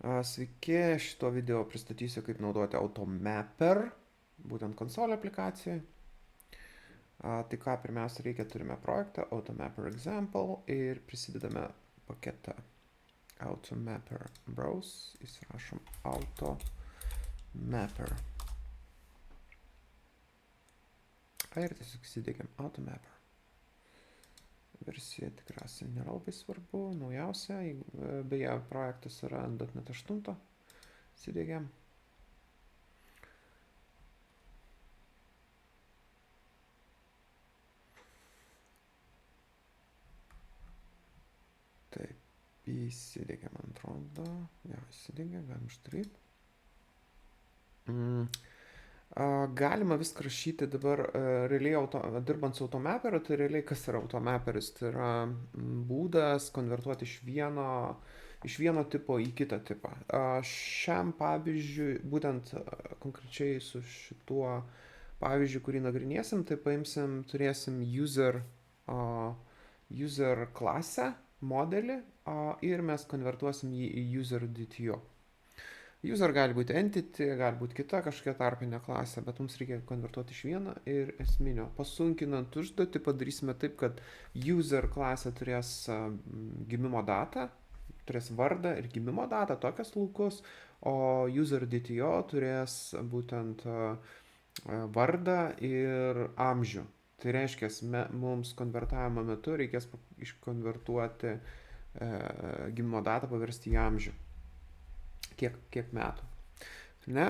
Sveiki, šito video pristatysiu, kaip naudoti AutoMapper, būtent konsolė aplikacijai. Tai ką pirmiausia reikia, turime projektą AutoMapper Example ir prisidedame paketą AutoMapper Browse, įsirašom AutoMapper. Ir tiesiog įsidėgiam AutoMapper. Versija tikriausiai nėra labai svarbu, naujausia, beje, projektas yra .NET 8, įsidėgiam. Taip, įsidėgiam, man atrodo, jo, įsidėgiam, galim uždaryti. Galima viską rašyti dabar realiai dirbant su AutoMapperiu, tai realiai kas yra AutoMapperis? Tai yra būdas konvertuoti iš vieno tipo į kitą tipą. Šiam pavyzdžiui, būtent konkrečiai su šituo pavyzdžiu, kurį nagrinėsim, tai turėsim user klasę, modelį ir mes konvertuosim jį į user DTO. User gali būti entity, gali būti kita kažkokia tarpinė klasė, bet mums reikia konvertuoti iš vieno ir esminio. Pasunkinant užduotį padarysime taip, kad user klasė turės gimimo datą, turės vardą ir gimimo datą, tokias laukus, o user DTO turės būtent vardą ir amžių. Tai reiškia, mums konvertavimo metu reikės iškonvertuoti gimimo datą, paversti į amžių. Kiek metų. Ne?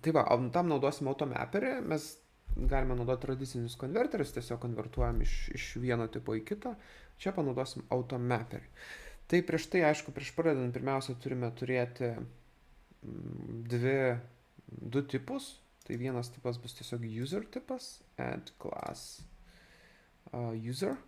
Tai va, tam naudosim AutoMapperį, mes galime naudoti tradicinius konverterius, tiesiog konvertuojam iš vieno tipo į kitą, čia panaudosim AutoMapperį. Tai prieš tai, aišku, prieš pradedant, pirmiausia, turime turėti du tipus, tai vienas tipas bus tiesiog user tipas, add class user.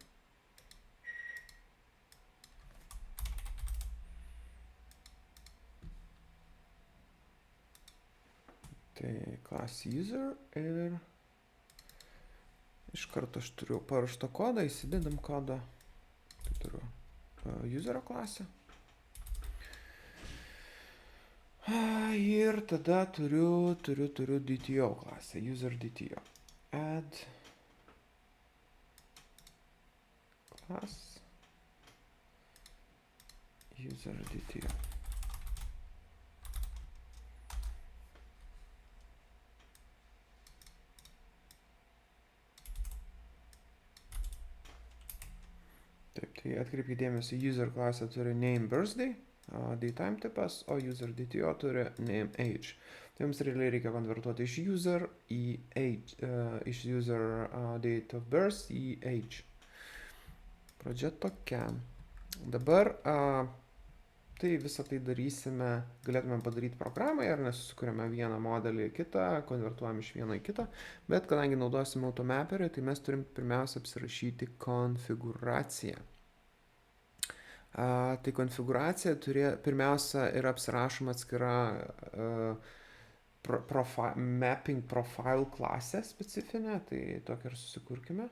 Tai class user ir iš karto aš turiu paruoštą kodą, įsidedam kodą, tai turiu userio klasę. Ir tada turiu DTO klasę, user DTO. Add class user DTO. Taip, tai atkreipkite dėmesį, user klasė turi name birthday, datetime tipas, o user DTO turi name age. Tai jums realiai reikia konvertuoti iš user į age, iš user date of birth į age. Pradžia tokia. Dabar tai visą tai darysime, galėtume padaryti programai, ar nesusikuriame vieną modelį į kitą, konvertuojam iš vieno į kitą, bet kadangi naudosime AutoMapperį, tai mes turim pirmiausia apsirašyti konfiguraciją. Tai konfiguracija pirmiausia yra apsirašoma atskira mapping profile klasė specifinė, tai tokią ir susikurkime.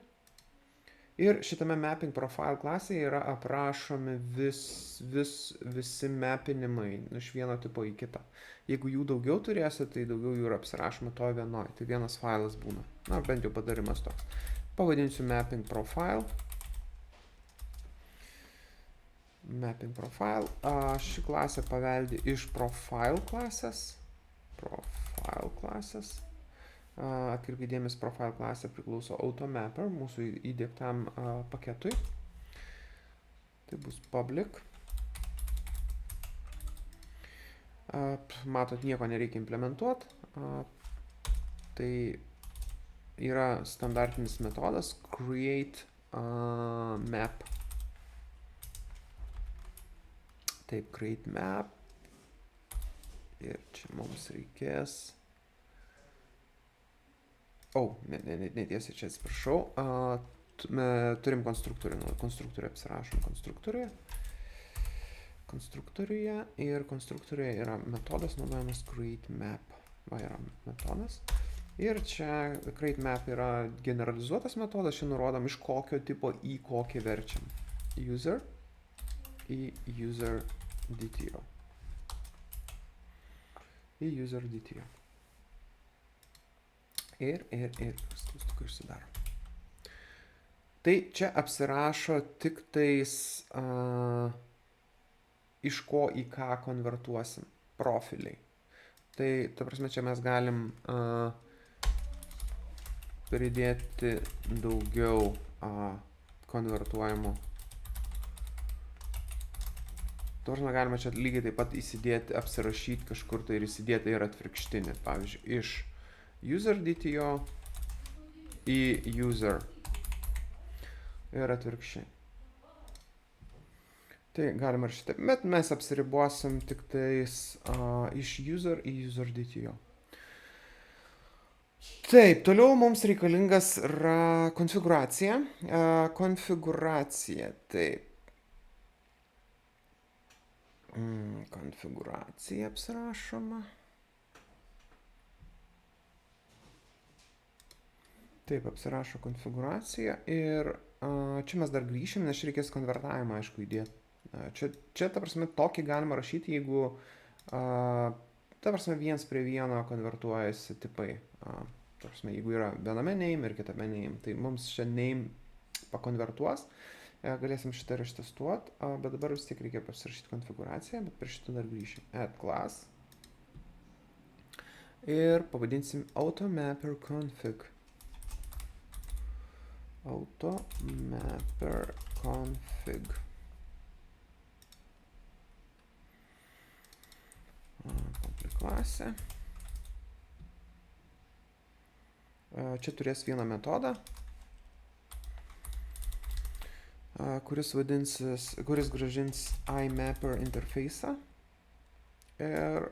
Ir šitame mapping profile klasėje yra aprašomi visi mapinimai iš vieno tipo į kitą. Jeigu jų daugiau turėsi, tai daugiau jų yra apsirašoma to vienoj. Tai vienas failas būna. Na, bent jau padarimas toks. Pavadinsiu mapping profile. Mapping profile. Ši klasė paveldi iš profile klasės. Atkreipkite dėmesį, profile klasė priklauso AutoMapper, mūsų įdiegtam paketui. Tai bus public. Matot, nieko nereikia implementuoti. Tai yra standartinis metodas create map. Taip, create map. Ir čia mums reikės... netiesiai čia atsiprašau. Turim konstruktorių. Konstruktorių apsirašom konstruktoriuje. Ir konstruktoriuje yra metodas naudojamas create map. Va, yra metodas. Ir čia create map yra generalizuotas metodas. Čia nurodom iš kokio tipo į kokį verčiam. User į user DTO. į user DTO. Ir skliaustukai išsidaro. Tai čia apsirašo tik tais iš ko į ką konvertuosim profiliai. Tai, ta prasme, čia mes galim pridėti daugiau konvertuojamų. Ta prasme, galima čia lygiai taip pat įsidėti, apsirašyti kažkur tai ir įsidėti ir atvirkštinį. Pavyzdžiui, iš user DTO į user ir atvirkščiai. Tai galima ir šitaip, bet mes apsiribosim tik tais iš user į user DTO. Taip, toliau mums reikalingas yra konfiguracija. Konfiguracija, taip. Konfiguracija apsirašoma. Taip, apsirašo konfiguracija ir čia mes dar grįšim, nes čia reikės konvertavimą, aišku, įdėti. Čia, ta prasme, tokį galima rašyti, jeigu, ta prasme, 1:1 konvertuojasi tipai. Ta prasme, jeigu yra viename name ir kitame name, tai mums čia name pakonvertuos, galėsim šitą ir ištestuoti, bet dabar vis tiek reikia pasirašyti konfiguraciją, bet prie šitą dar grįšim. Add class ir pavadinsim automapper config. Automapper config. Klasė. Čia turės vieną metodą, kuris grąžins IMapper interface'ą ir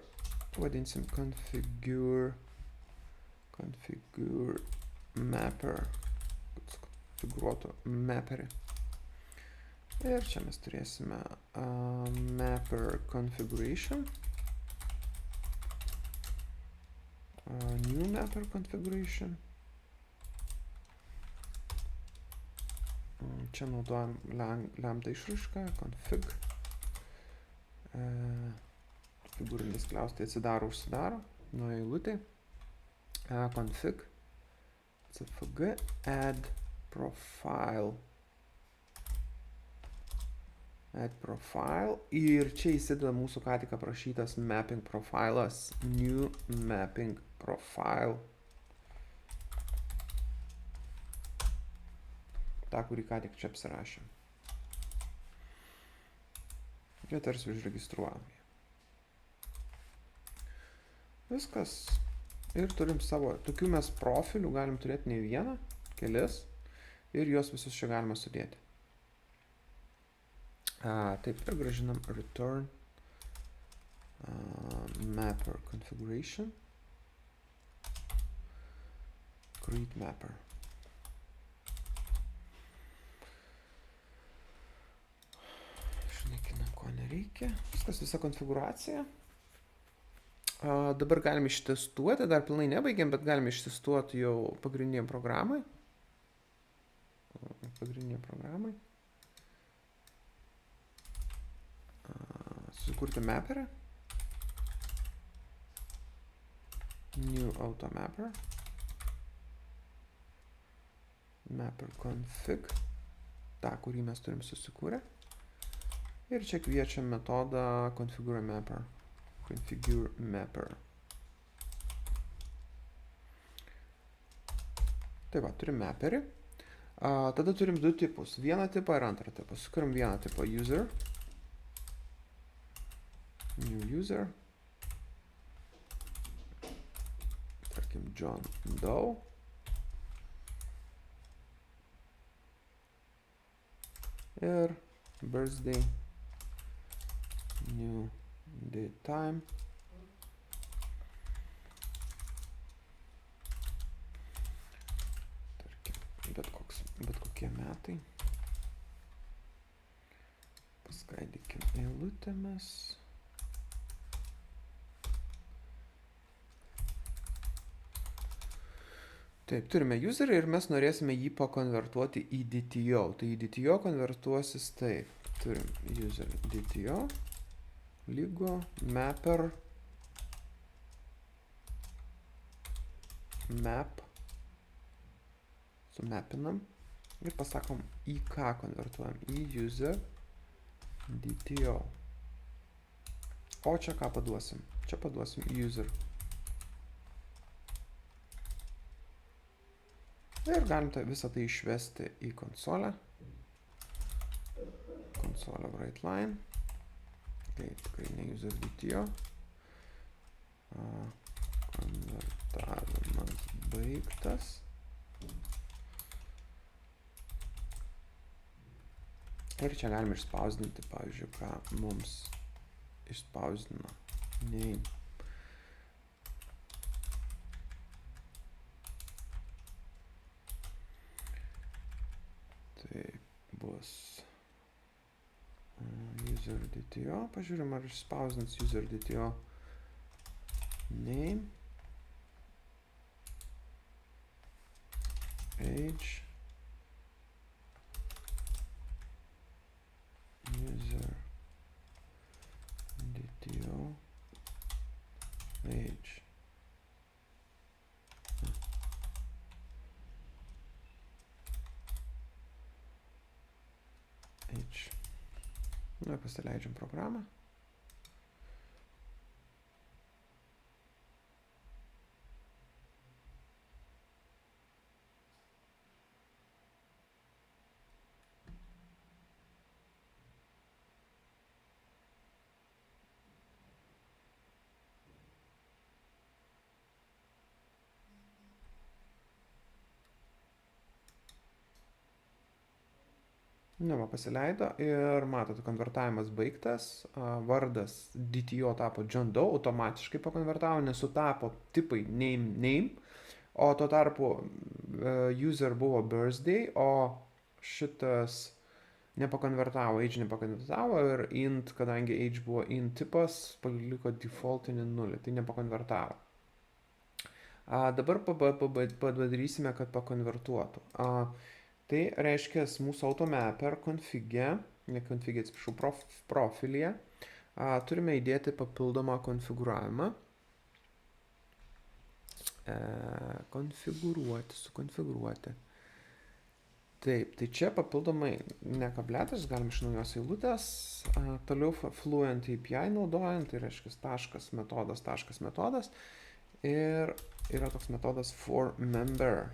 vadinsim configure mapper, kad konfigūruotų mapperį. Ir čia mes turėsime mapper configuration. New mapper configuration. Čia naudojam lambda išraišką, config. Figūrinis kliaustai atsidaro, užsidaro, nuo eilutė. Config, cfg, add profile. Add profile ir čia įsideda mūsų ką tik aprašytas mapping profilas, new mapping profile. Ta, kurį ką tik čia apsirašėm. Ir tarsi užregistruojam. Viskas. Ir turim savo, tokių mes profilių galim turėti ne vieną, kelis ir juos visus čia galima sudėti. Taip, ir grąžinam return mapper configuration create mapper. Išnaikinam, ko nereikia. Viskas, visa konfiguracija. Dabar galim ištestuoti, dar pilnai nebaigėm, bet galim ištestuoti jau pagrindiniam programai. Sukurti mapperį. New automapper. Mapper config. Ta, kurį mes turim susikūrę. Ir čia kviečiam metodą configure mapper. Configure mapper. Tai va, turim mapperį. Tada turim du tipus. Vieną tipą ir antrą tipą. Sukūrim vieną tipą user. New user. Tarkim, John Doe. Ir birthday. New date time. Tarkim, bet kokie metai. Paskaidykim eilutėmis. Taip, turime userį ir mes norėsime jį pakonvertuoti į DTO. Tai į DTO konvertuosis taip. Turim user DTO lygo mapper map, sumapinam ir pasakom, į ką konvertuojam, į user DTO. O čia ką paduosim? Čia paduosim user. Ir galim visą tai išvesti į konsolę. Konsolę write line. Tai tikrai ne user DTO. Konvertavimas baigtas. Ir čia galim išspausdinti, pavyzdžiui, ką mums išspausdino name. Tai bus user DTO. Pažiūrim, ar išspausdins user DTO name, age, user DTO age. Age. Nu, pasileidžiam programą. Nu, va, pasileido ir matote, konvertavimas baigtas, vardas DTO tapo John Doe, automatiškai pakonvertavo, nesutapo tipai name, o tuo tarpu user buvo birthday, o šitas nepakonvertavo, age nepakonvertavo ir int, kadangi age buvo int tipas, paliko defaultinį 0, tai nepakonvertavo. Dabar padarysime, kad pakonvertuotų. Tai reiškia, mūsų automapper konfigė, atsiprašau, profilyje, turime įdėti papildomą konfigūravimą. Sukonfigūruoti. Taip, tai čia papildomai ne kabletas, galim iš naujos eilutės, toliau Fluent API naudojant, tai reiškia metodas, ir yra toks metodas forMember.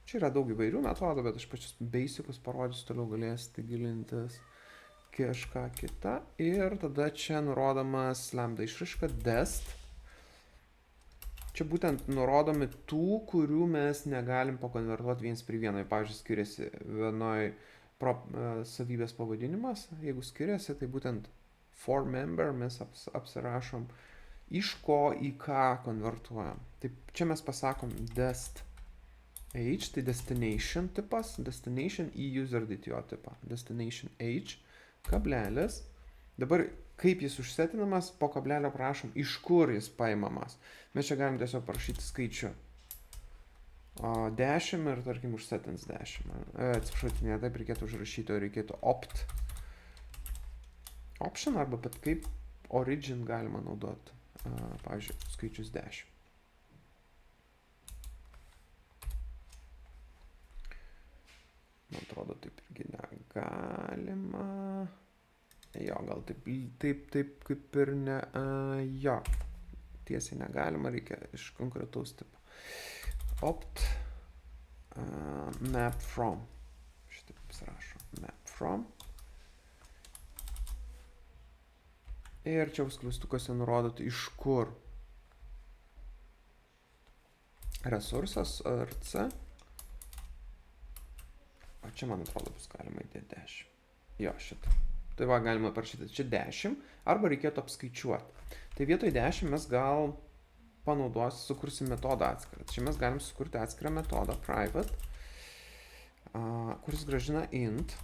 Čia yra daug įvairių metodų, bet aš pačius basicus parodysiu, toliau galėsite gilintis kažką kitą. Ir tada čia nurodomas lambda išraiška dest. Čia būtent nurodomi tų, kurių mes negalim pakonvertuoti viens prie vieno. Pavyzdžiui, skiriasi vienoj savybės pavadinimas. Jeigu skiriasi, tai būtent forMember mes apsirašom, iš ko į ką konvertuojam. Taip, čia mes pasakom dest age, tai destination tipas, destination į user DTO tipą, destination age, kablelis. Dabar kaip jis užsetinamas, po kablelio prašom, iš kur jis paimamas. Mes čia galim tiesiog parašyti skaičių 10 ir tarkim užsetins 10. Atsiprašau, ne taip reikėtų užrašyti, o reikėtų opt option arba bet kaip origin galima naudoti, pavyzdžiui, skaičius 10. Man atrodo, taip irgi negalima. Jo, gal taip kaip ir ne. Jo, tiesiai negalima, reikia iš konkretaus tipo. Opt map from. Šitaip apsirašo. Map from. Ir čia skliaustukuose nurodot iš kur. Resursas RC. O čia, man atrodo, bus galima įdėti 10. Jo, šitą. Tai va, galima parašyti čia 10, arba reikėtų apskaičiuoti. Tai vietoj 10 mes gal sukursim metodą atskirą. Čia mes galim sukurti atskirą metodą, private, kuris grąžina int,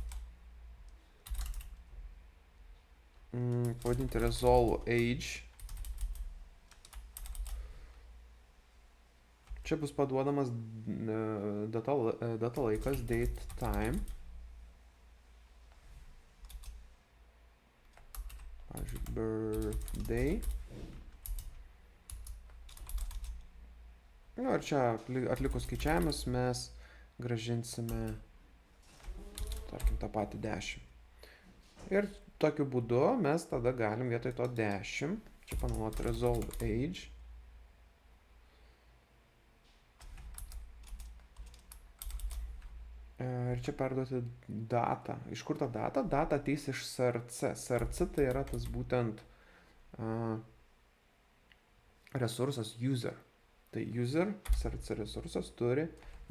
pavadinti resolve age. Čia bus paduodamas data laikas, date time. Pavyzdžiui, birthday. Nu, ir čia atlikus skaičiavimus mes gražinsime, tarkim, tą patį 10. Ir tokiu būdu mes tada galim vietoj to 10, čia panaudoti resolve age. Ir čia perduoti datą. Iš kur ta data? Data ateis iš src. Src tai yra tas būtent resursas user. Tai user, src resursas turi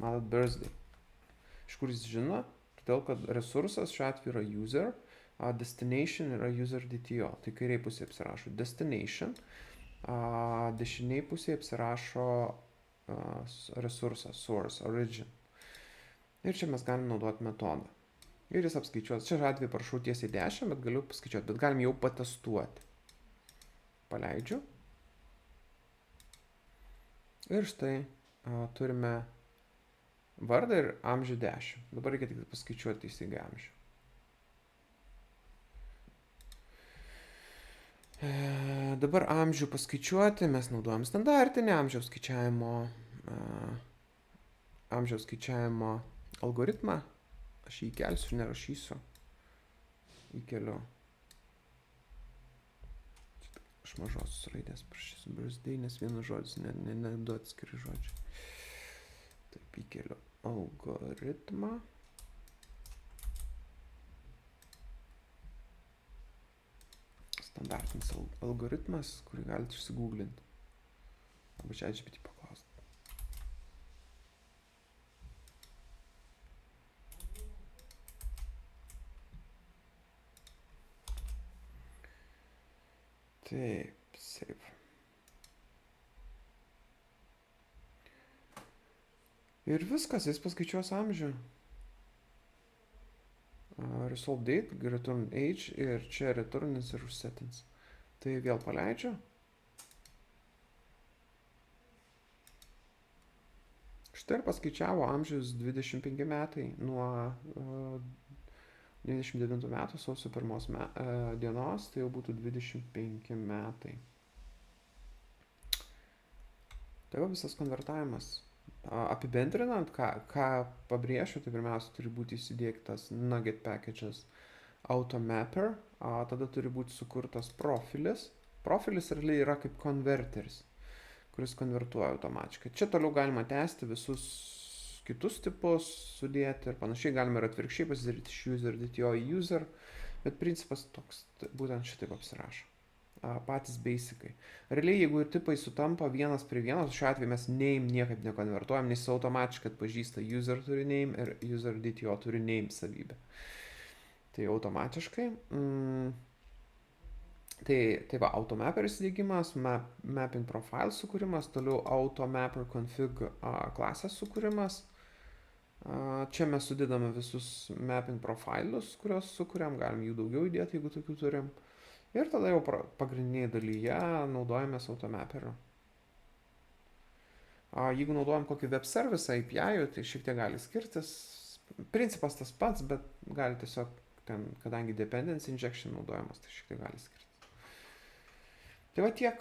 matot birthday. Iš kur jis žino? Todėl, kad resursas šiuo atveju yra user, destination yra user DTO. Tai kairiai pusėje apsirašo destination, dešiniai pusėje apsirašo resursas, source, origin. Ir čia mes galim naudoti metodą. Ir jis apskaičiuos. Čia šiuo atveju parašau tiesiai 10, bet galiu paskaičiuoti. Bet galim jau patestuoti. Paleidžiu. Ir štai turime vardą ir amžių 10. Dabar reikia tik paskaičiuoti teisingai amžių. Dabar amžių paskaičiuoti. Mes naudojam standartinį amžiaus skaičiavimo algoritmą. Aš jį įkelsiu ir nerašysiu. Įkeliu. Aš mažosios raidės prašysiu birthday, nes vienas žodis, ne du atskiri žodžiai. Taip, įkeliu algoritmą. Standartinis algoritmas, kurį galite išsigūglinti. Arba čia GPT paklausti. Taip, save. Ir viskas, jis paskaičiuos amžių. Resolve date, return age ir čia returnins ir settings. Tai vėl paleidžiu. Štai ir paskaičiavo amžius 25 metai nuo 99 metų sausio 1 dienos, tai jau būtų 25 metai. Tai va visas konvertavimas. Apibendrinant, ką pabrėšiu, tai pirmiausia turi būti įsidiegtas Nugget Packages Automapper, tada turi būti sukurtas profilis. Profilis realiai yra kaip konverteris, kuris konvertuoja automatiškai. Čia toliau galima tęsti visus kitus tipus, sudėti ir panašiai, galima ir atvirkščiai pasidaryti iš user DTO į user, bet principas toks, būtent šitaip apsirašo. Patys basicai. Realiai, jeigu ir tipai sutampa vienas prie vienas, šiuo atveju mes name niekaip nekonvertuojam, nes jis automatiškai atpažįsta user turi name ir user DTO turi name savybę. Tai automatiškai. Tai va, automapper įsidiegimas, mapping profile sukūrimas, toliau automapper config klasės sukūrimas. Čia mes sudedame visus mapping profilus, kuriuos sukūrėm, galim jų daugiau įdėti, jeigu tokių turim. Ir tada jau pagrindinėje dalyje naudojamės automapperiu. Jeigu naudojam kokį web service API, tai šiek tiek gali skirtis. Principas tas pats, bet gali tiesiog ten, kadangi dependency injection naudojamas, tai šiek tiek gali skirtis. Tai va tiek.